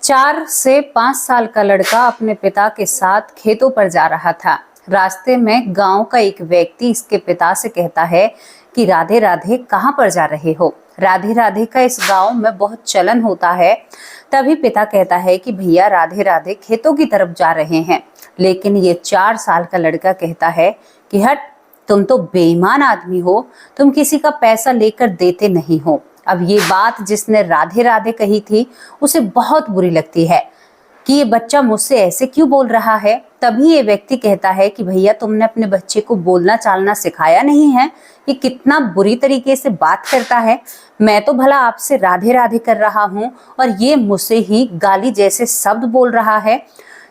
4 से 5 साल का लड़का अपने पिता के साथ खेतों पर जा रहा था। रास्ते में गांव का एक व्यक्ति इसके पिता से कहता है कि राधे राधे कहाँ पर जा रहे हो। राधे राधे का इस गांव में बहुत चलन होता है। तभी पिता कहता है कि भैया राधे राधे खेतों की तरफ जा रहे हैं। लेकिन ये 4 साल का लड़का कहता है कि हट, तुम तो बेईमान आदमी हो, तुम किसी का पैसा लेकर देते नहीं हो। अब ये बात जिसने राधे राधे कही थी उसे बहुत बुरी लगती है कि ये बच्चा मुझसे ऐसे क्यों बोल रहा है। तभी ये व्यक्ति कहता है कि भैया तुमने अपने बच्चे को बोलना चालना सिखाया नहीं है, ये कितना बुरी तरीके से बात करता है। मैं तो भला आपसे राधे राधे कर रहा हूँ और ये मुझसे ही गाली जैसे शब्द बोल रहा है।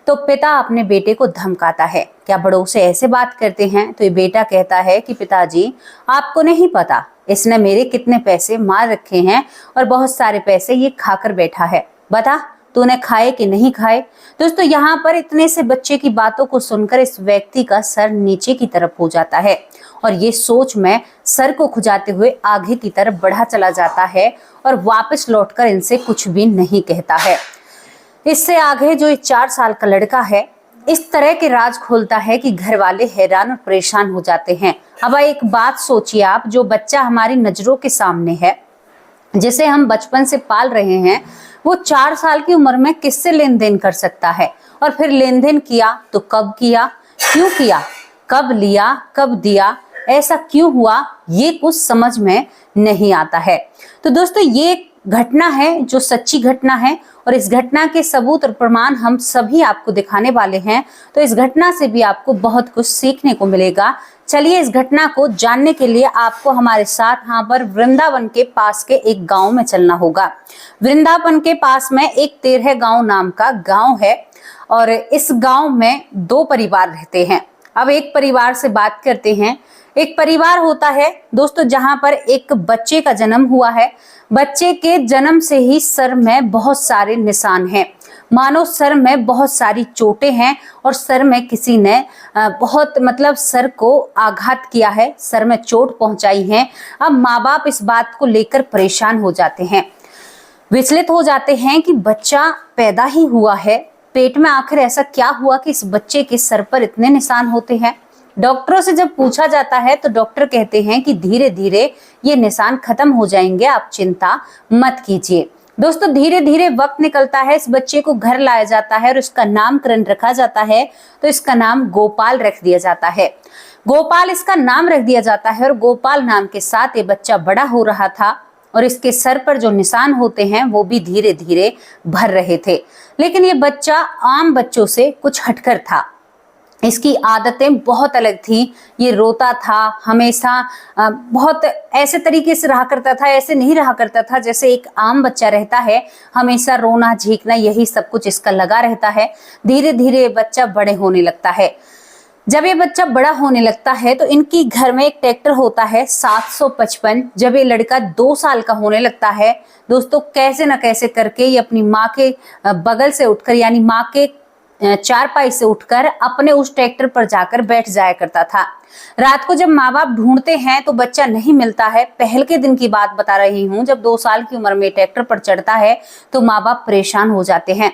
तो पिता अपने बेटे को धमकाता है, क्या बड़ों से ऐसे बात करते हैं। तो ये बेटा कहता है कि पिताजी आपको नहीं पता इसने मेरे कितने पैसे मार रखे हैं और बहुत सारे पैसे ये खाकर बैठा है, बता तूने खाए कि नहीं खाए। दोस्तों यहाँ पर इतने से बच्चे की बातों को सुनकर इस व्यक्ति का सर नीचे की तरफ हो जाता है और ये सोच में सर को खुजाते हुए आगे की तरफ बढ़ा चला जाता है और वापस लौटकर इनसे कुछ भी नहीं कहता है। इससे आगे जो 4 साल का लड़का है इस तरह के राज खोलता है कि घर वाले हैरान और परेशान हो जाते हैं। अब एक बात सोचिए आप, जो बच्चा हमारी नजरों के सामने है, जिसे हम बचपन से पाल रहे हैं, वो 4 साल की उम्र में किससे लेन देन कर सकता है। और फिर लेन देन किया तो कब किया, क्यों किया, कब लिया, कब दिया, ऐसा क्यों हुआ, ये कुछ समझ में नहीं आता है। तो दोस्तों ये घटना है जो सच्ची घटना है और इस घटना के सबूत और प्रमाण हम सभी आपको दिखाने वाले हैं। तो इस घटना से भी आपको बहुत कुछ सीखने को मिलेगा। चलिए इस घटना को जानने के लिए आपको हमारे साथ यहाँ पर वृंदावन के पास के एक गांव में चलना होगा। वृंदावन के पास में एक तेरह गांव नाम का गांव है और इस गांव में 2 परिवार रहते हैं। अब एक परिवार से बात करते हैं। एक परिवार होता है दोस्तों जहां पर एक बच्चे का जन्म हुआ है। बच्चे के जन्म से ही सर में बहुत सारे निशान हैं, मानो सर में बहुत सारी चोटें हैं और सर में किसी ने बहुत सर को आघात किया है, सर में चोट पहुंचाई है। अब माँ बाप इस बात को लेकर परेशान हो जाते हैं, विचलित हो जाते हैं कि बच्चा पैदा ही हुआ है, पेट में आखिर ऐसा क्या हुआ कि इस बच्चे के सर पर इतने निशान होते हैं। डॉक्टरों से जब पूछा जाता है तो डॉक्टर कहते हैं कि धीरे धीरे ये निशान खत्म हो जाएंगे, आप चिंता मत कीजिए। दोस्तों धीरे धीरे वक्त निकलता है, इस बच्चे को घर लाया जाता है और इसका नामकरण रखा जाता है। तो इसका नाम गोपाल रख दिया जाता है। गोपाल इसका नाम रख दिया जाता है और गोपाल नाम के साथ ये बच्चा बड़ा हो रहा था और इसके सर पर जो निशान होते हैं वो भी धीरे धीरे भर रहे थे। लेकिन ये बच्चा आम बच्चों से कुछ हटकर था, इसकी आदतें बहुत अलग थी। ये रोता था हमेशा, बहुत ऐसे तरीके से रहा करता था, ऐसे नहीं रहा करता था जैसे एक आम बच्चा रहता है। हमेशा रोना झींकना यही सब कुछ इसका लगा रहता है। धीरे धीरे बच्चा बड़े होने लगता है। जब ये बच्चा बड़ा होने लगता है तो इनकी घर में एक ट्रैक्टर होता है 755। जब ये लड़का 2 साल का होने लगता है दोस्तों, कैसे न कैसे करके ये अपनी माँ के बगल से उठकर यानी माँ के चारपाई से उठकर अपने उस ट्रैक्टर पर जाकर बैठ जाया करता था। रात को जब माँ बाप ढूंढते हैं तो बच्चा नहीं मिलता है। पहल के दिन की बात बता रही हूँ, जब 2 साल की उम्र में ट्रैक्टर पर चढ़ता है तो माँ बाप परेशान हो जाते हैं,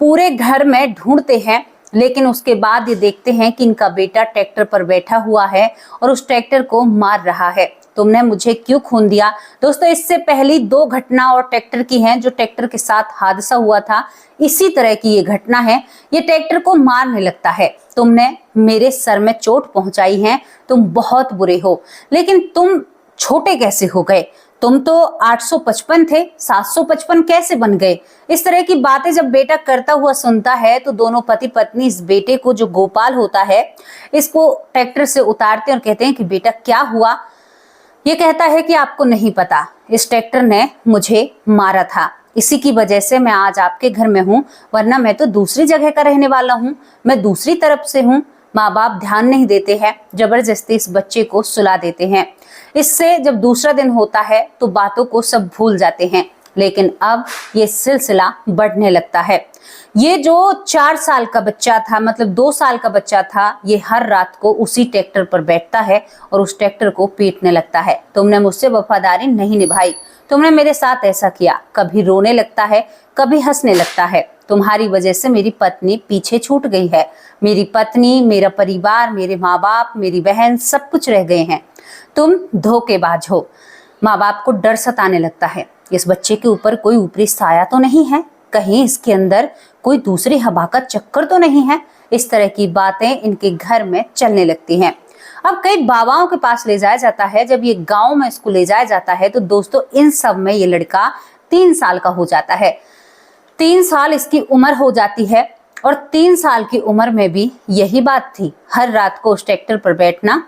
पूरे घर में ढूंढते हैं। लेकिन उसके बाद ये देखते हैं कि इनका बेटा ट्रैक्टर पर बैठा हुआ है और उस ट्रैक्टर को मार रहा है। तुमने मुझे क्यों खून दिया। दोस्तों इससे पहली 2 घटना और ट्रैक्टर की हैं, जो ट्रैक्टर के साथ हादसा हुआ था इसी तरह की ये घटना है। ये ट्रैक्टर को मारने लगता है, तुमने मेरे सर में चोट पहुंचाई है, तुम बहुत बुरे हो, लेकिन तुम छोटे कैसे हो गए, तुम तो 855 थे, 755 कैसे बन गए। इस तरह की बातें जब बेटा करता हुआ सुनता है तो दोनों पति पत्नी इस बेटे को, जो गोपाल होता है, इसको ट्रैक्टर से उतारते और कहते हैं कि बेटा क्या हुआ। ये कहता है कि आपको नहीं पता, इस ट्रैक्टर ने मुझे मारा था, इसी की वजह से मैं आज आपके घर में हूँ, वरना मैं तो दूसरी जगह का रहने वाला हूँ, मैं दूसरी तरफ से हूँ। माँ बाप ध्यान नहीं देते हैं, जबरदस्ती इस बच्चे को सुला देते हैं। इससे जब दूसरा दिन होता है तो बातों को सब भूल जाते हैं। लेकिन अब ये सिलसिला बढ़ने लगता है। ये जो 4 साल का बच्चा था, मतलब 2 साल का बच्चा था, ये हर रात को उसी ट्रैक्टर पर बैठता है और उस ट्रैक्टर को पीटने लगता है। तुमने मुझसे वफादारी नहीं निभाई, तुमने मेरे साथ ऐसा किया। कभी रोने लगता है, कभी हंसने लगता है। तुम्हारी वजह से मेरी पत्नी पीछे छूट गई है। मेरी पत्नी, मेरा परिवार, मेरे माँ बाप, मेरी बहन, सब कुछ रह गए हैं। तुम धोखेबाज हो। माँ बाप को डर सताने लगता है। इस बच्चे के ऊपर कोई ऊपरी साया तो नहीं है, कहीं इसके अंदर कोई दूसरी हवा का चक्कर तो नहीं है। इस तरह की बातें इनके घर में चलने लगती हैं। अब कई बाबाओं के पास ले जाया जाता है। जब ये गांव में इसको ले जाया जाता है तो दोस्तों इन सब में ये लड़का 3 साल का हो जाता है। 3 साल इसकी उम्र हो जाती है और 3 साल की उम्र में भी यही बात थी, हर रात को उस ट्रैक्टर पर बैठना,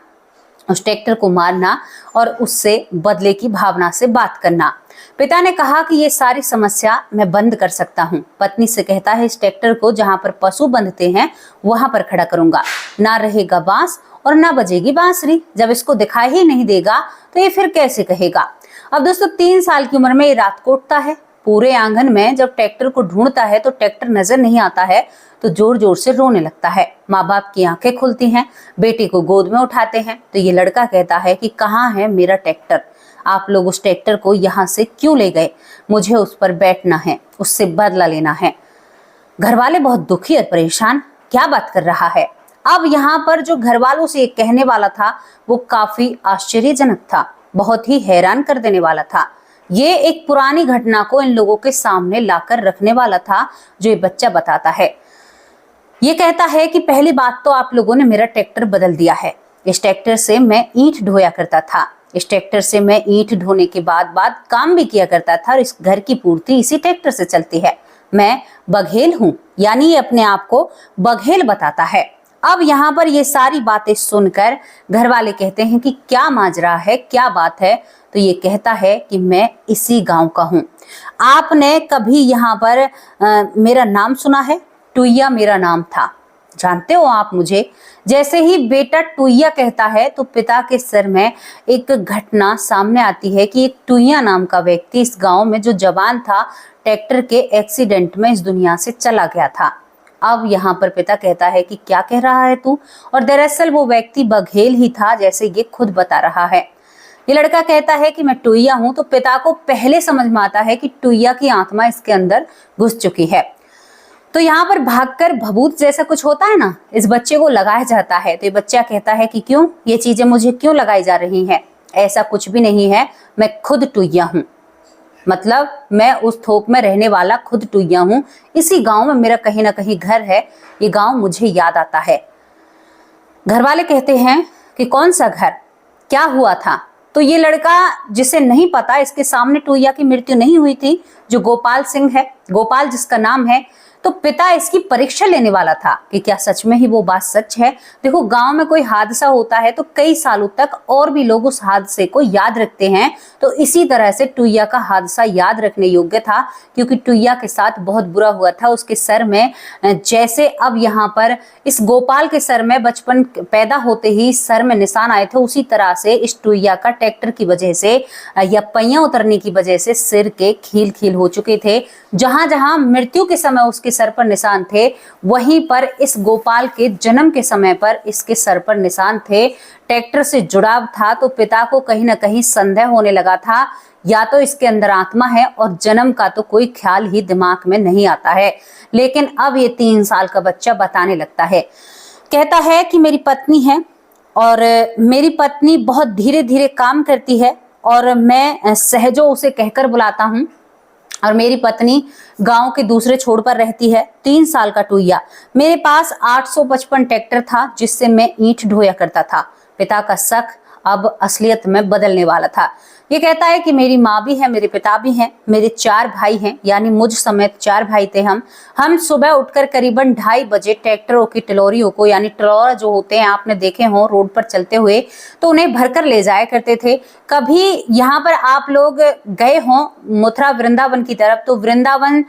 उस ट्रैक्टर को मारना और उससे बदले की भावना से बात करना। पिता ने कहा कि ये सारी समस्या मैं बंद कर सकता हूँ। पत्नी से कहता है इस ट्रैक्टर को जहाँ पर पशु बंधते हैं वहां पर खड़ा करूंगा, ना रहेगा बांस और ना बजेगी बांसुरी। जब इसको दिखाई ही नहीं देगा तो ये फिर कैसे कहेगा। अब दोस्तों 3 साल की उम्र में ये रात को उठता है। पूरे आंगन में जब ट्रैक्टर को ढूंढता है तो ट्रैक्टर नजर नहीं आता है तो जोर जोर से रोने लगता है। माँ बाप की आंखें खुलती हैं, बेटे को गोद में उठाते हैं तो ये लड़का कहता है कि कहाँ है मेरा ट्रैक्टर, आप लोग उस ट्रैक्टर को यहाँ से क्यों ले गए, मुझे उस पर बैठना है, उससे बदला लेना है। घर वाले बहुत दुखी और परेशान, क्या बात कर रहा है। अब यहाँ पर जो घर वालों से कहने वाला था वो काफी आश्चर्यजनक था, बहुत ही हैरान कर देने वाला था। ये एक पुरानी घटना को इन लोगों के सामने लाकर रखने वाला था जो ये बच्चा बताता है। ये कहता है कि पहली बात तो आप लोगों ने मेरा ट्रैक्टर बदल दिया है। इस ट्रैक्टर से मैं ईंट ढोया करता था, इस ट्रैक्टर से मैं ईंट ढोने के बाद काम भी किया करता था और इस घर की पूर्ति इसी ट्रैक्टर से चलती है। मैं बघेल हूँ, यानी ये अपने आप को बघेल बताता है। अब यहाँ पर ये सारी बातें सुनकर घर वाले कहते हैं कि क्या माजरा है, क्या बात है। तो ये कहता है कि मैं इसी गांव का हूँ। आपने कभी यहाँ पर मेरा नाम सुना है? टुईया मेरा नाम था, जानते हो आप मुझे? जैसे ही बेटा टुईया कहता है तो पिता के सर में एक घटना सामने आती है कि एक टुईया नाम का व्यक्ति इस गांव में जो जवान था, ट्रैक्टर के एक्सीडेंट में इस दुनिया से चला गया था। अब यहाँ पर पिता कहता है कि क्या कह रहा है तू, और दरअसल वो व्यक्ति बघेल ही था जैसे ये खुद बता रहा है। ये लड़का कहता है कि मैं टुईया हूं। तो पिता को पहले समझ में आता है कि टुईया की आत्मा इसके अंदर घुस चुकी है। तो यहाँ पर भागकर भभूत जैसा कुछ होता है ना, इस बच्चे को लगाया जाता है। तो ये बच्चा कहता है कि क्यों, ये चीजें मुझे क्यों लगाई जा रही हैं? ऐसा कुछ भी नहीं है, मैं खुद टुईया हूँ, मतलब मैं उस थोक में रहने वाला खुद टुईया हूँ। इसी गांव में मेरा कहीं ना कहीं घर है, ये गांव मुझे याद आता है। घर वाले कहते हैं कि कौन सा घर, क्या हुआ था? तो ये लड़का जिसे नहीं पता, इसके सामने टुईया की मृत्यु नहीं हुई थी, जो गोपाल सिंह है, गोपाल जिसका नाम है। तो पिता इसकी परीक्षा लेने वाला था कि क्या सच में ही वो बात सच है। देखो गांव में कोई हादसा होता है तो कई सालों तक और भी लोग उस हादसे को याद रखते हैं। तो इसी तरह से टुईया का हादसा याद रखने योग्य था, क्योंकि टुईया के साथ बहुत बुरा हुआ था। उसके सर में, जैसे अब यहाँ पर इस गोपाल के सर में बचपन पैदा होते ही सर में निशान आए थे, उसी तरह से इस टुईया का ट्रैक्टर की वजह से या पहिया उतरने की वजह से सिर के खील खील हो चुके थे। जहां जहां मृत्यु के समय उसके सर पर निशान थे, वहीं पर इस गोपाल के जन्म के समय पर इसके सर पर निशान थे। ट्रैक्टर से जुड़ाव था। तो पिता को कहीं ना कहीं संदेह होने लगा था, या तो इसके अंदर आत्मा है और जन्म का तो कोई ख्याल ही दिमाग में नहीं आता है। लेकिन अब ये 3 साल का बच्चा बताने लगता है, कहता है कि मेरी पत्नी है और मेरी पत्नी बहुत धीरे धीरे काम करती है और मैं सहजो उसे कहकर बुलाता हूँ, और मेरी पत्नी गांव के दूसरे छोर पर रहती है। 3 साल का टुईया। मेरे पास 855 ट्रैक्टर था जिससे मैं ईंट ढोया करता था। पिता का शक अब असलियत में बदलने वाला था। ये कहता है कि मेरी माँ भी है, मेरे पिता भी हैं, मेरे 4 भाई हैं, यानी मुझ समेत 4 भाई थे हम सुबह उठकर करीबन 2:30 बजे ट्रैक्टरों की टिलोरियों को, यानी टिलोरा जो होते हैं आपने देखे हो रोड पर चलते हुए, तो उन्हें भरकर ले जाया करते थे। कभी यहाँ पर आप लोग गए हों मथुरा वृंदावन की तरफ, तो वृंदावन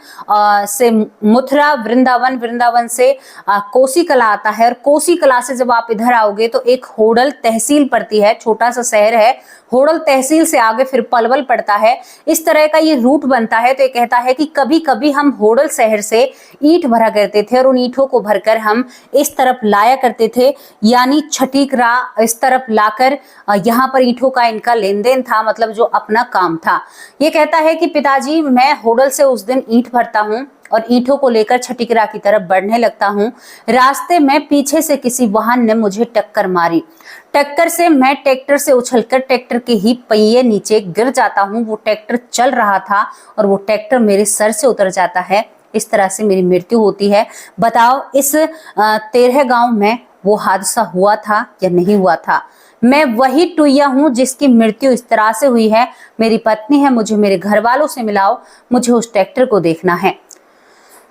से मथुरा, वृंदावन से कोसी कला आता है, और कोसी कला से जब आप इधर आओगे तो एक होडल तहसील पड़ती है, छोटा सा शहर है। होडल तहसील से आगे फिर पलवल पड़ता है, इस तरह का ये रूट बनता है। तो ये कहता है कि कभी कभी हम होडल शहर से ईंट भरा करते थे और उन ईंटों को भरकर हम इस तरफ लाया करते थे, यानी छठीकरा इस तरफ लाकर यहाँ पर ईंटों का इनका लेन देन था, मतलब जो अपना काम था। ये कहता है कि पिताजी मैं होडल से उस दिन ईंट भरता हूँ और ईंटों को लेकर छठीकरा की तरफ बढ़ने लगता हूँ। रास्ते में पीछे से किसी वाहन ने मुझे टक्कर मारी। टक्कर से मैं ट्रैक्टर से उछलकर ट्रैक्टर के ही पहिए नीचे गिर जाता हूँ। वो ट्रैक्टर चल रहा था और वो ट्रैक्टर मेरे सर से उतर जाता है। इस तरह से मेरी मृत्यु होती है। बताओ इस 13 गांव में वो हादसा हुआ था या नहीं हुआ था। मैं वही टुईया हूँ जिसकी मृत्यु इस तरह से हुई है। मेरी पत्नी है, मुझे मेरे घर वालों से मिलाओ, मुझे उस ट्रैक्टर को देखना है।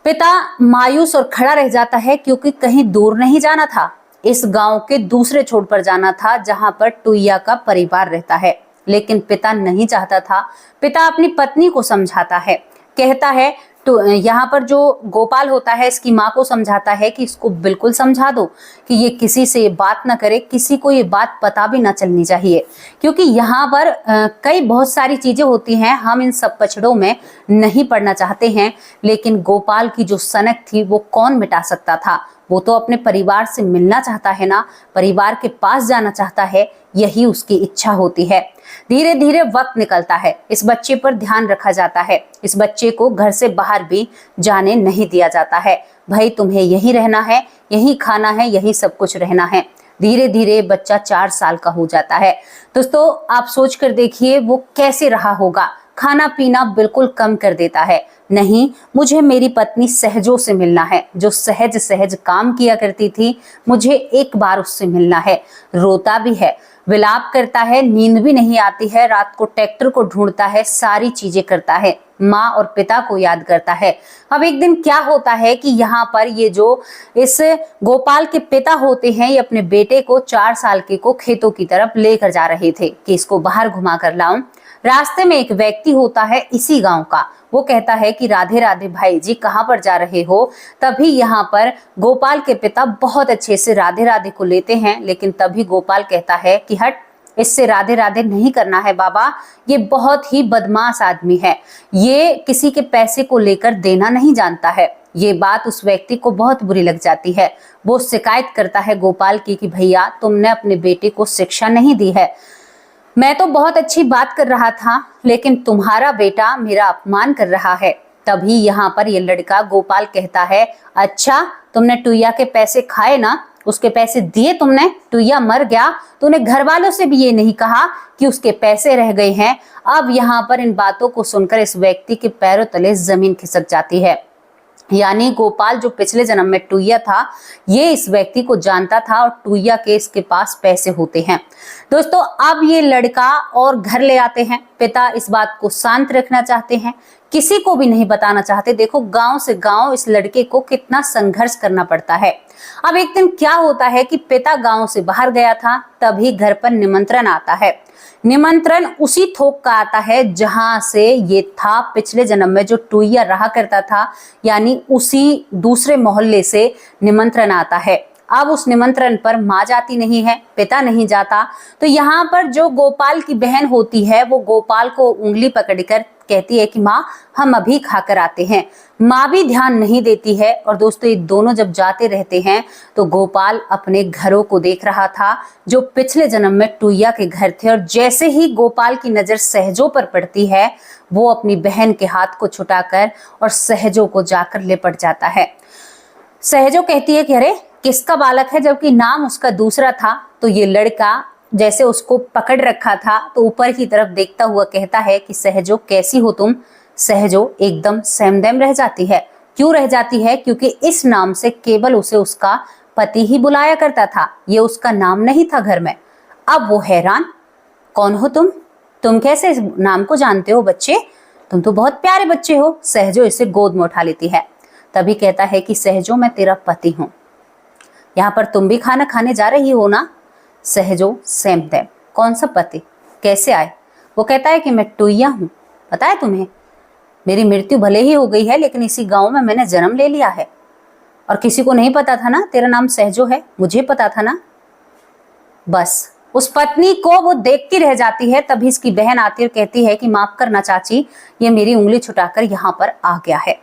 पिता मायूस और खड़ा रह जाता है क्योंकि कहीं दूर नहीं जाना था, इस गांव के दूसरे छोर पर जाना था जहां पर टुईया का परिवार रहता है। लेकिन पिता नहीं चाहता था। पिता अपनी पत्नी को समझाता है, कहता है तो यहाँ पर जो गोपाल होता है इसकी माँ को समझाता है कि इसको बिल्कुल समझा दो कि ये किसी से ये बात ना करे, किसी को ये बात पता भी ना चलनी चाहिए, क्योंकि यहाँ पर कई बहुत सारी चीजें होती हैं, हम इन सब पछड़ों में नहीं पड़ना चाहते हैं। लेकिन गोपाल की जो सनक थी वो कौन मिटा सकता था। वो तो अपने परिवार से मिलना चाहता है ना, परिवार के पास जाना चाहता है, यही उसकी इच्छा होती है। धीरे धीरे वक्त निकलता है, इस बच्चे पर ध्यान रखा जाता है, इस बच्चे को घर से बाहर भी जाने नहीं दिया जाता है। भाई तुम्हें यहीं रहना है, यहीं खाना है, यहीं सब कुछ रहना है। धीरे धीरे बच्चा 4 साल का हो जाता है। दोस्तों आप सोच कर देखिए वो कैसे रहा होगा। खाना पीना बिल्कुल कम कर देता है। नहीं, मुझे मेरी पत्नी सहजो से मिलना है, जो सहज सहज काम किया करती थी, मुझे एक बार उससे मिलना है। रोता भी है, विलाप करता है, नींद भी नहीं आती है, रात को ट्रैक्टर को ढूंढता है, सारी चीजें करता है, माँ और पिता को याद करता है। अब एक दिन क्या होता है कि यहाँ पर ये जो इस गोपाल के पिता होते हैं, ये अपने बेटे को 4 साल के को खेतों की तरफ लेकर जा रहे थे कि इसको बाहर घुमा कर लाऊं। रास्ते में एक व्यक्ति होता है इसी गांव का, वो कहता है कि राधे राधे भाई जी कहाँ पर जा रहे हो। तभी यहाँ पर गोपाल के पिता बहुत अच्छे से राधे राधे को लेते हैं, लेकिन तभी गोपाल कहता है कि हट, इससे राधे राधे नहीं करना है बाबा, ये बहुत ही बदमाश आदमी है, ये किसी के पैसे को लेकर देना नहीं जानता है। ये बात उस व्यक्ति को बहुत बुरी लग जाती है। वो शिकायत करता है गोपाल की कि भैया तुमने अपने बेटे को शिक्षा नहीं दी है। मैं तो बहुत अच्छी बात कर रहा था, लेकिन तुम्हारा बेटा मेरा अपमान कर रहा है। तभी यहाँ पर ये लड़का गोपाल कहता है, अच्छा तुमने टुईया के पैसे खाए ना, उसके पैसे दिए तुमने, टुईया मर गया, तूने घर वालों से भी ये नहीं कहा कि उसके पैसे रह गए हैं। अब यहाँ पर इन बातों को सुनकर इस व्यक्ति के पैरों तले जमीन खिसक जाती है। यानी गोपाल जो पिछले जन्म में टुईया था, ये इस व्यक्ति को जानता था और टुईया के इसके पास पैसे होते हैं। दोस्तों अब ये लड़का और घर ले आते हैं। पिता इस बात को शांत रखना चाहते हैं, किसी को भी नहीं बताना चाहते। देखो गांव से गांव इस लड़के को कितना संघर्ष करना पड़ता है। अब एक दिन क्या होता है कि पिता गांव से बाहर गया था, तभी घर पर निमंत्रण आता है। निमंत्रण उसी थोक का आता है जहां से ये था पिछले जन्म में जो टुईया रहा करता था, यानी उसी दूसरे मोहल्ले से निमंत्रण आता है। अब उस निमंत्रण पर माँ जाती नहीं है, पिता नहीं जाता। तो यहाँ पर जो गोपाल की बहन होती है वो गोपाल को उंगली पकड़कर कहती है कि माँ हम अभी खाकर आते हैं। माँ भी ध्यान नहीं देती है। और दोस्तों ये दोनों जब जाते रहते हैं तो गोपाल अपने घरों को देख रहा था जो पिछले जन्म में टुईया के घर थे। और जैसे ही गोपाल की नजर सहजो पर पड़ती है, वो अपनी बहन के हाथ को छुटाकर और सहजो को जाकर लिपट जाता है। सहजो कहती है कि अरे किसका बालक है, जबकि नाम उसका दूसरा था। तो ये लड़का जैसे उसको पकड़ रखा था तो ऊपर की तरफ देखता हुआ कहता है कि सहजो कैसी हो तुम। सहजो एकदम सहमदम रह जाती है। क्यों रह जाती है? क्योंकि इस नाम से केवल उसे उसका पति ही बुलाया करता था, ये उसका नाम नहीं था घर में। अब वो हैरान, कौन हो तुम कैसे इस नाम को जानते हो बच्चे, तुम तो बहुत प्यारे बच्चे हो। सहजो इसे गोद में उठा लेती है। तभी कहता है कि सहजो मैं तेरा पति हूँ, यहाँ पर तुम भी खाना खाने जा रही हो ना। सहजो सहमदम, कौन सा पति, कैसे आए? वो कहता है कि मैं टुईया हूँ, पता है तुम्हें, मेरी मृत्यु भले ही हो गई है लेकिन इसी गांव में मैंने जन्म ले लिया है। और किसी को नहीं पता था ना तेरा नाम सहजो है, मुझे पता था ना। बस उस पत्नी को वो देखती रह जाती है। तभी इसकी बहन आती है और कहती है कि माफ करना चाची, ये मेरी उंगली छुटाकर यहाँ पर आ गया है।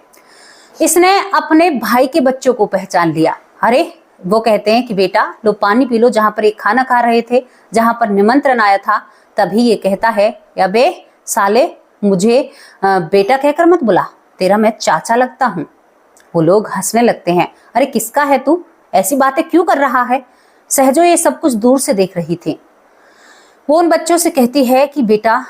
इसने अपने भाई के बच्चों को पहचान लिया। अरे, वो कहते हैं कि बेटा लो पानी पी लो, जहां पर एक खाना खा रहे थे, जहां पर निमंत्रण आया था। तभी ये कहता है, अबे साले, मुझे बेटा कहकर मत बुला, तेरा मैं चाचा लगता हूँ। वो लोग हंसने लगते हैं। अरे किसका है तू, ऐसी बातें क्यों कर रहा है? सहजो ये सब कुछ दूर से देख रही थी। वो उन बच्चों से कहती है कि बेटा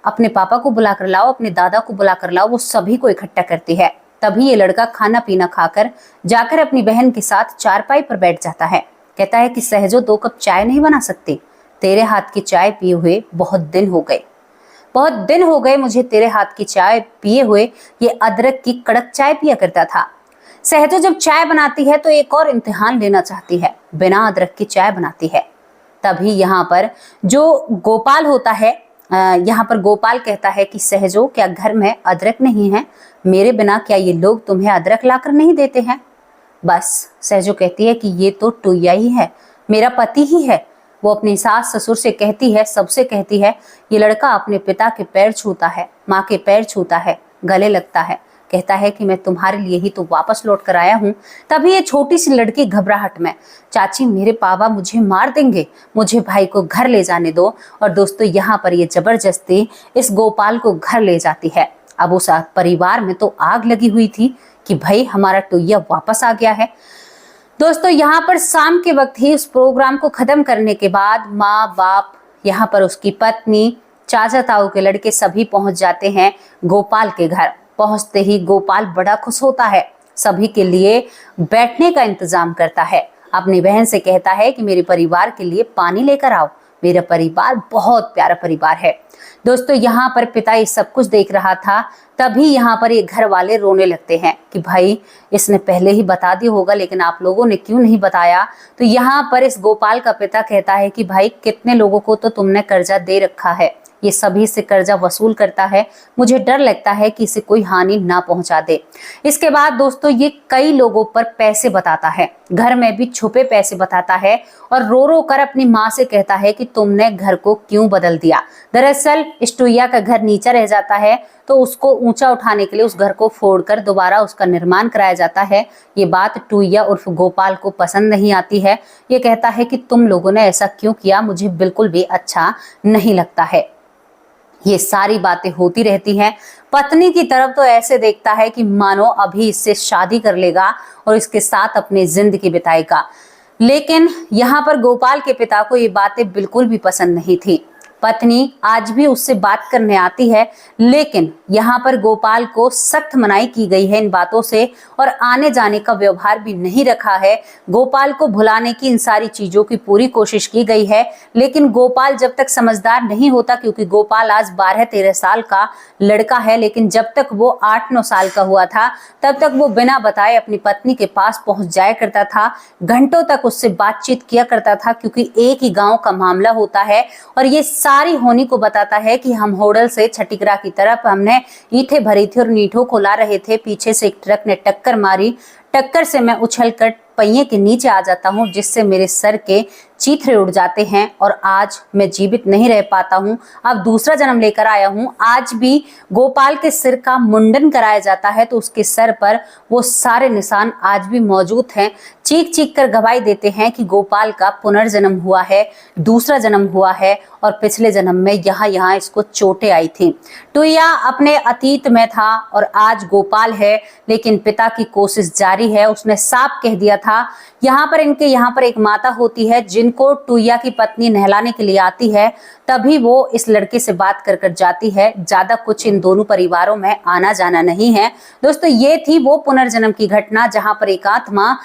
अपने पापा को बुला कर लाओ, अपने दादा को बुला कर लाओ। वो सभी को इकट्ठा करती है। तभी ये लड़का खाना पीना खाकर जाकर अपनी बहन के साथ चारपाई पर बैठ जाता है। कहता है कि सहजो 2 कप चाय नहीं बना सकती? तेरे हाथ की चाय पिए हुए बहुत दिन हो गए, बहुत दिन हो गए मुझे तेरे हाथ की चाय पिए हुए। ये अदरक की कड़क चाय पिया करता था। सहजो जब चाय बनाती है तो एक और इम्तिहान लेना चाहती है, बिना अदरक की चाय बनाती है। तभी यहाँ पर जो गोपाल होता है, यहाँ पर गोपाल कहता है कि सहजो क्या घर में अदरक नहीं है? मेरे बिना क्या ये लोग तुम्हें अदरक लाकर नहीं देते हैं? बस सहजो कहती है कि ये तो टुईया ही है, मेरा पति ही है। वो अपनी सास ससुर से कहती है, सबसे कहती है, ये लड़का अपने पिता के पैर छूता है, माँ के पैर छूता है, गले लगता है, कहता है कि मैं तुम्हारे लिए ही तो वापस लौट कर आया हूँ। तभी ये छोटी सी लड़की घबराहट में, चाची मेरे पापा मुझे मार देंगे, मुझे भाई को घर ले जाने दो। और दोस्तों यहाँ पर ये जबरदस्ती इस गोपाल को घर ले जाती है। अब उस परिवार में तो आग लगी हुई थी कि भाई हमारा टुईया वापस आ गया है। दोस्तों यहाँ पर शाम के वक्त ही उस प्रोग्राम को खत्म करने के बाद माँ बाप, यहाँ पर उसकी पत्नी, चाचा ताऊ के लड़के सभी पहुंच जाते हैं गोपाल के घर। पहुंचते ही गोपाल बड़ा खुश होता है, सभी के लिए बैठने का इंतजाम करता है। अपनी बहन से कहता है कि मेरे परिवार के लिए पानी लेकर आओ, मेरा परिवार बहुत प्यारा परिवार है। दोस्तों यहाँ पर पिता ये सब कुछ देख रहा था। तभी यहाँ पर ये घर वाले रोने लगते हैं कि भाई इसने पहले ही बता दिया होगा, लेकिन आप लोगों ने क्यों नहीं बताया? तो यहाँ पर इस गोपाल का पिता कहता है कि भाई कितने लोगों को तो तुमने कर्जा दे रखा है, ये सभी से कर्जा वसूल करता है, मुझे डर लगता है कि इसे कोई हानि ना पहुंचा दे। इसके बाद दोस्तों ये कई लोगों पर पैसे बताता है, घर में भी छुपे पैसे बताता है और रो रो कर अपनी माँ से कहता है कि तुमने घर को क्यों बदल दिया। दरअसल इस टुईया का घर नीचा रह जाता है तो उसको ऊंचा उठाने के लिए उस घर को फोड़कर दोबारा उसका निर्माण कराया जाता है। ये बात टुईया उर्फ गोपाल को पसंद नहीं आती है। ये कहता है कि तुम लोगों ने ऐसा क्यों किया, मुझे बिल्कुल भी अच्छा नहीं लगता है। ये सारी बातें होती रहती हैं। पत्नी की तरफ तो ऐसे देखता है कि मानो अभी इससे शादी कर लेगा और इसके साथ अपनी जिंदगी बिताएगा। लेकिन यहाँ पर गोपाल के पिता को ये बातें बिल्कुल भी पसंद नहीं थी। पत्नी आज भी उससे बात करने आती है, लेकिन यहाँ पर गोपाल को सख्त मनाही की गई है इन बातों से और आने जाने का व्यवहार भी नहीं रखा है। गोपाल को भुलाने की इन सारी चीजों की पूरी कोशिश की गई है, लेकिन गोपाल जब तक समझदार नहीं होता, क्योंकि गोपाल आज 12-13 साल का लड़का है, लेकिन जब तक वो 8-9 साल का हुआ था तब तक वो बिना बताए अपनी पत्नी के पास पहुंच जाया करता था, घंटों तक उससे बातचीत किया करता था, क्योंकि एक ही गाँव का मामला होता है। और ये सारी होनी को बताता है कि हम होडल से छठीगरा की तरफ हमने ईंटें भरी थी और ईंटों को ला रहे थे, पीछे से एक ट्रक ने टक्कर मारी, टक्कर से मैं उछलकर पहिए के नीचे आ जाता हूँ, जिससे मेरे सर के चीथड़े उड़ जाते हैं और आज मैं जीवित नहीं रह पाता हूँ। अब दूसरा जन्म लेकर आया हूँ। आज भी गोपाल के सिर का मुंडन कराया जाता है तो उसके सर पर वो सारे निशान आज भी मौजूद हैं। चीख चीख कर गवाही देते हैं कि गोपाल का पुनर्जन्म हुआ है, दूसरा जन्म हुआ है और पिछले जन्म में यहाँ इसको चोटें आई थी। टुईया अपने अतीत में था और आज गोपाल है, लेकिन पिता की कोशिश जारी है। उसने साफ कह दिया था। यहाँ पर एक माता होती है जिनको टुईया की पत्नी नहलाने के लिए आती है, तभी वो इस लड़के से बात कर कर जाती है। ज्यादा कुछ इन दोनों परिवारों में आना जाना नहीं है। दोस्तों ये थी वो पुनर्जन्म की घटना जहां पर एक आत्मा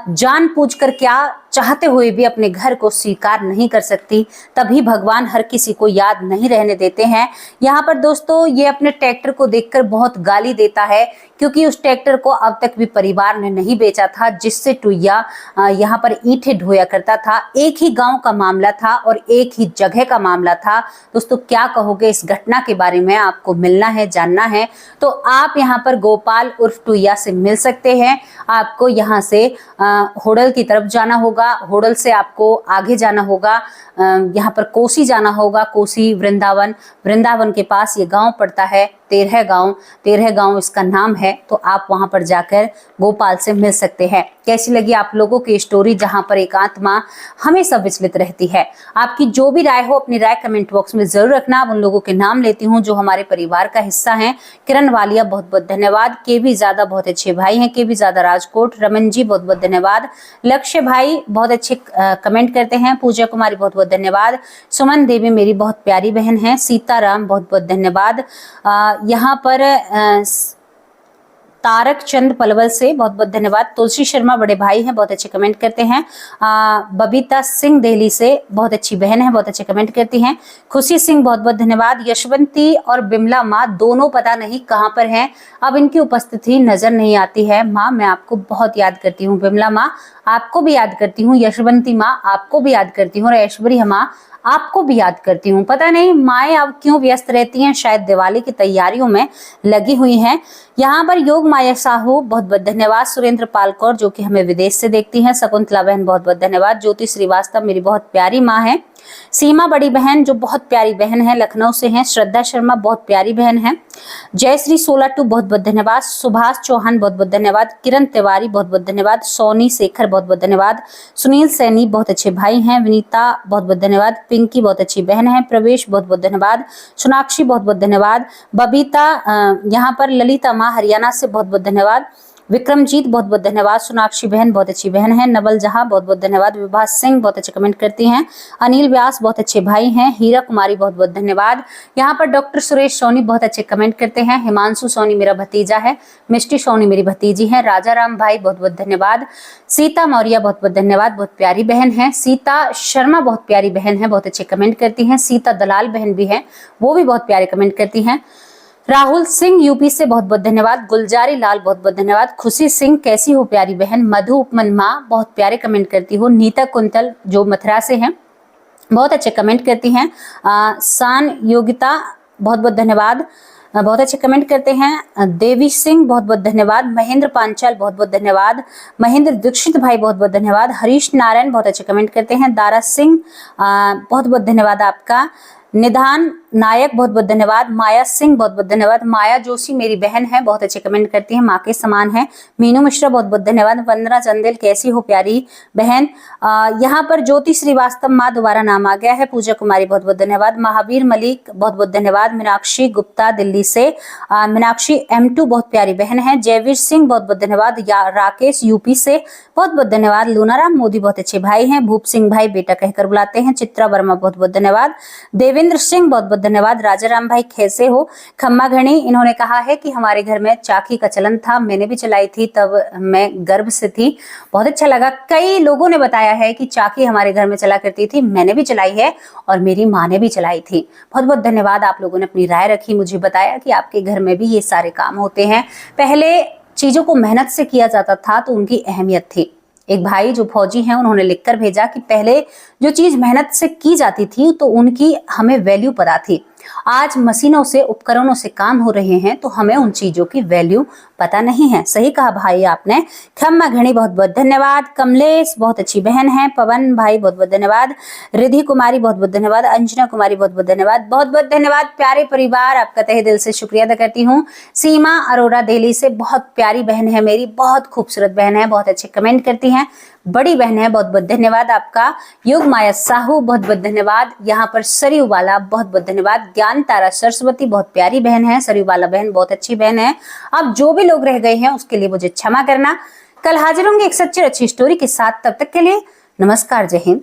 जानबूझकर क्या चाहते हुए भी अपने घर को स्वीकार नहीं कर सकती, तभी भगवान हर किसी को याद नहीं रहने देते हैं। यहाँ पर दोस्तों ये अपने ट्रैक्टर को देखकर बहुत गाली देता है, क्योंकि उस ट्रैक्टर को अब तक भी परिवार ने नहीं बेचा था, जिससे टुईया यहाँ पर ईंटें ढोया करता था। एक ही गांव का मामला था और एक ही जगह का मामला था। दोस्तों क्या कहोगे इस घटना के बारे में? आपको मिलना है, जानना है तो आप यहाँ पर गोपाल उर्फ टुईया से मिल सकते हैं। आपको यहाँ से होडल की तरफ जाना होगा। होगा, होडल से आपको आगे जाना होगा, यहाँ पर कोसी जाना होगा, कोसी वृंदावन, वृंदावन के पास ये गांव पड़ता है, तेरह गांव इसका नाम है। तो आप वहां पर जाकर गोपाल से मिल सकते हैं। कैसी लगी आप लोगों की स्टोरी, जहां पर एक आत्मा हमेशा विचलित रहती है? आपकी जो भी राय हो अपनी राय कमेंट बॉक्स में जरूर रखना। अब उन लोगों के नाम लेती हूँ जो हमारे परिवार का हिस्सा हैं। किरण वालिया बहुत बहुत धन्यवाद, के भी ज्यादा बहुत अच्छे भाई हैं, के भी ज्यादा राजकोट, रमन जी बहुत बहुत धन्यवाद, लक्ष्य भाई बहुत अच्छे कमेंट करते हैं, पूजा कुमारी बहुत बहुत धन्यवाद, सुमन देवी मेरी बहुत प्यारी बहन है, सीताराम बहुत बहुत धन्यवाद, यहाँ पर तारक चंद पलवल से बहुत बहुत धन्यवाद, तुलसी शर्मा बड़े भाई हैं, बहुत अच्छे कमेंट करते हैं, बबीता सिंह दिल्ली से बहुत अच्छी बहन है, बहुत अच्छे कमेंट करती हैं, खुशी सिंह बहुत बहुत धन्यवाद, यशवंती और बिमला माँ दोनों पता नहीं कहाँ पर हैं, अब इनकी उपस्थिति नजर नहीं आती है। माँ मैं आपको बहुत याद करती हूँ, बिमला माँ आपको भी याद करती हूँ, यशवंती माँ आपको भी याद करती हूँ, और ऐश्वर्या माँ आपको भी याद करती हूँ। पता नहीं माएँ अब क्यों व्यस्त रहती हैं, शायद दिवाली की तैयारियों में लगी हुई हैं। यहाँ पर योग माया साहू बहुत बहुत धन्यवाद, सुरेंद्र पालकौर जो कि हमें विदेश से देखती हैं, शकुंतला बहन बहुत बहुत धन्यवाद, ज्योति श्रीवास्तव मेरी बहुत प्यारी माँ है, सीमा बड़ी बहन जो बहुत प्यारी बहन है, लखनऊ से हैं, श्रद्धा शर्मा बहुत प्यारी बहन है, जयश्री 16 बहुत बहुत धन्यवाद, सुभाष चौहान बहुत बहुत धन्यवाद, किरण तिवारी बहुत बहुत धन्यवाद, सोनी शेखर बहुत बहुत धन्यवाद, सुनील सैनी बहुत अच्छे भाई हैं, विनीता बहुत बहुत धन्यवाद, पिंकी बहुत अच्छी बहन है, प्रवेश बहुत बहुत धन्यवाद, सोनाक्षी बहुत बहुत धन्यवाद, बबीता, यहाँ पर ललिता माँ हरियाणा से बहुत बहुत धन्यवाद, विक्रमजीत बहुत बहुत धन्यवाद, सोनाक्षी बहन बहुत अच्छी बहन है, नवल जहां बहुत बहुत धन्यवाद, विभा सिंह बहुत अच्छे कमेंट करती हैं, अनिल व्यास बहुत अच्छे भाई हैं, हीरा कुमारी बहुत बहुत धन्यवाद, यहाँ पर डॉक्टर सुरेश सोनी बहुत अच्छे कमेंट करते हैं, हिमांशु सोनी मेरा भतीजा है, मिष्टी सोनी मेरी भतीजी है, राजा राम भाई बहुत बहुत धन्यवाद, सीता मौर्य बहुत बहुत धन्यवाद, बहुत प्यारी बहन है, सीता शर्मा बहुत प्यारी बहन है, बहुत अच्छे कमेंट करती हैं, सीता दलाल बहन भी है, वो भी बहुत प्यारे कमेंट करती हैं, राहुल सिंह यूपी से बहुत बहुत धन्यवाद, गुलजारी लाल बहुत बहुत धन्यवाद, खुशी सिंह कैसी हो प्यारी बहन, मधु उपमन माँ बहुत प्यारे कमेंट करती हो, नीता कुंतल जो मथुरा से हैं बहुत अच्छे कमेंट करती हैं, सान योगिता बहुत बहुत धन्यवाद, बहुत अच्छे कमेंट करते हैं, देवी सिंह बहुत बहुत धन्यवाद, महेंद्र पांचाल बहुत बहुत धन्यवाद, महेंद्र दीक्षित भाई बहुत बहुत धन्यवाद, हरीश नारायण बहुत अच्छे कमेंट करते हैं, दारा सिंह बहुत बहुत धन्यवाद आपका, निधान नायक बहुत बहुत धन्यवाद, माया सिंह बहुत बहुत धन्यवाद, माया जोशी मेरी बहन है, बहुत अच्छे कमेंट करती है, माँ के समान है, मीनू मिश्रा बहुत बहुत धन्यवाद, वंदना चंदेल कैसी हो प्यारी बहन, यहाँ पर ज्योति श्रीवास्तव माँ दोबारा नाम आ गया है, पूजा कुमारी बहुत बहुत धन्यवाद, महावीर मलिक बहुत बहुत धन्यवाद, मीनाक्षी गुप्ता दिल्ली से, मीनाक्षी M2 बहुत प्यारी बहन है, जयवीर सिंह बहुत बहुत धन्यवाद, राकेश यूपी से बहुत बहुत धन्यवाद, लूनाराम मोदी बहुत अच्छे भाई हैं, भूप सिंह भाई बेटा कहकर बुलाते हैं, चित्रा वर्मा बहुत बहुत धन्यवाद, देवेंद्र सिंह बहुत बहुत धन्यवाद, राजाराम भाई कैसे हो, खम्मा घनी इन्होंने कहा है कि हमारे घर में चाकी का चलन था, मैंने भी चलाई थी, तब मैं गर्भ से थी, बहुत अच्छा लगा। कई लोगों ने बताया है कि चाकी हमारे घर में चला करती थी, मैंने भी चलाई है और मेरी माँ ने भी चलाई थी। बहुत बहुत धन्यवाद, आप लोगों ने अपनी राय रखी, मुझे बताया कि आपके घर में भी ये सारे काम होते हैं। पहले चीजों को मेहनत से किया जाता था तो उनकी अहमियत थी। एक भाई जो फौजी हैं उन्होंने लिखकर भेजा कि पहले जो चीज मेहनत से की जाती थी तो उनकी हमें वैल्यू पता थी, आज मशीनों से उपकरणों से काम हो रहे हैं तो हमें उन चीजों की वैल्यू पता नहीं है। सही कहा भाई आपने। खम्मा घड़ी बहुत बहुत धन्यवाद, कमलेश बहुत अच्छी बहन है, पवन भाई बहुत बहुत धन्यवाद, रिधि कुमारी बहुत बहुत धन्यवाद, अंजना कुमारी बहुत बहुत धन्यवाद, बहुत बहुत धन्यवाद प्यारे परिवार, आपका तहे दिल से शुक्रिया अदा करती हूँ। सीमा अरोड़ा दिल्ली से बहुत प्यारी बहन है मेरी, बहुत खूबसूरत बहन है, बहुत अच्छे कमेंट करती हैं, बड़ी बहन है, बहुत बहुत धन्यवाद आपका। योग माया साहू बहुत बहुत धन्यवाद, यहाँ पर सरयू वाला बहुत बहुत धन्यवाद, ज्ञान तारा सरस्वती बहुत प्यारी बहन है, सरयू वाला बहन बहुत अच्छी बहन है। अब जो भी लोग रह गए हैं उसके लिए मुझे क्षमा करना। कल हाजिर होंगे एक सच्ची अच्छी स्टोरी के साथ, तब तक के लिए नमस्कार, जय हिंद।